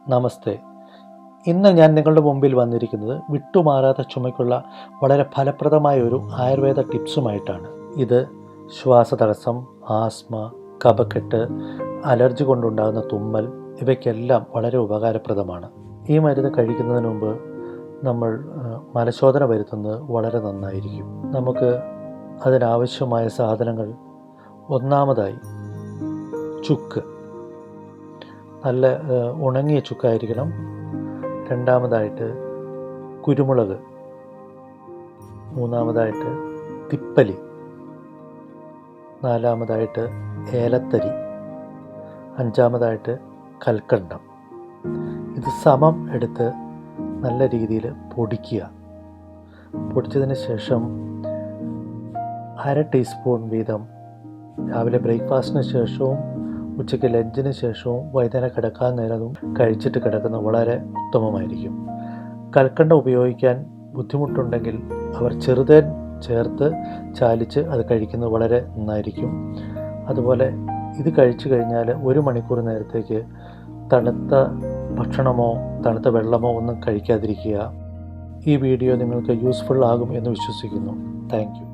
നമസ്തേ. ഇന്ന് ഞാൻ നിങ്ങളുടെ മുമ്പിൽ വന്നിരിക്കുന്നത് വിട്ടുമാറാത്ത ചുമയ്ക്കുള്ള വളരെ ഫലപ്രദമായ ഒരു ആയുർവേദ ടിപ്സുമായിട്ടാണ്. ഇത് ശ്വാസതടസ്സം, ആസ്മ, കഫക്കെട്ട്, അലർജി കൊണ്ടുണ്ടാകുന്ന തുമ്മൽ ഇവയ്ക്കെല്ലാം വളരെ ഉപകാരപ്രദമാണ്. ഈ മരുന്ന് കഴിക്കുന്നതിന് മുമ്പ് നമ്മൾ മലശോധന വരുത്തുന്നത് വളരെ നന്നായിരിക്കും. നമുക്ക് അതിനാവശ്യമായ സാധനങ്ങൾ: ഒന്നാമതായി ചുക്ക്, നല്ല ഉണങ്ങിയ ചുക്കായിരിക്കണം. രണ്ടാമതായിട്ട് കുരുമുളക്. മൂന്നാമതായിട്ട് തിപ്പലി. നാലാമതായിട്ട് ഏലത്തരി. അഞ്ചാമതായിട്ട് കൽക്കണ്ടം. ഇത് സമം എടുത്ത് നല്ല രീതിയിൽ പൊടിക്കുക. പൊടിച്ചതിന് ശേഷം 1/2 ടീസ്പൂൺ വീതം രാവിലെ ബ്രേക്ക്ഫാസ്റ്റിന് ശേഷവും ഉച്ചയ്ക്ക് ലഞ്ചിന് ശേഷവും വൈകുന്നേരം കിടക്കാൻ നേരവും കഴിച്ചിട്ട് കിടക്കുന്നത് വളരെ ഉത്തമമായിരിക്കും. കൽക്കണ്ടം ഉപയോഗിക്കാൻ ബുദ്ധിമുട്ടുണ്ടെങ്കിൽ അവർ ചെറുതേൻ ചേർത്ത് ചാലിച്ച് അത് കഴിക്കുന്നത് വളരെ നന്നായിരിക്കും. അതുപോലെ ഇത് കഴിച്ചു കഴിഞ്ഞാൽ 1 മണിക്കൂർ നേരത്തേക്ക് തണുത്ത ഭക്ഷണമോ തണുത്ത വെള്ളമോ ഒന്നും കഴിക്കാതിരിക്കുക. ഈ വീഡിയോ നിങ്ങൾക്ക് യൂസ്ഫുൾ ആകും എന്ന് വിശ്വസിക്കുന്നു. Thank you.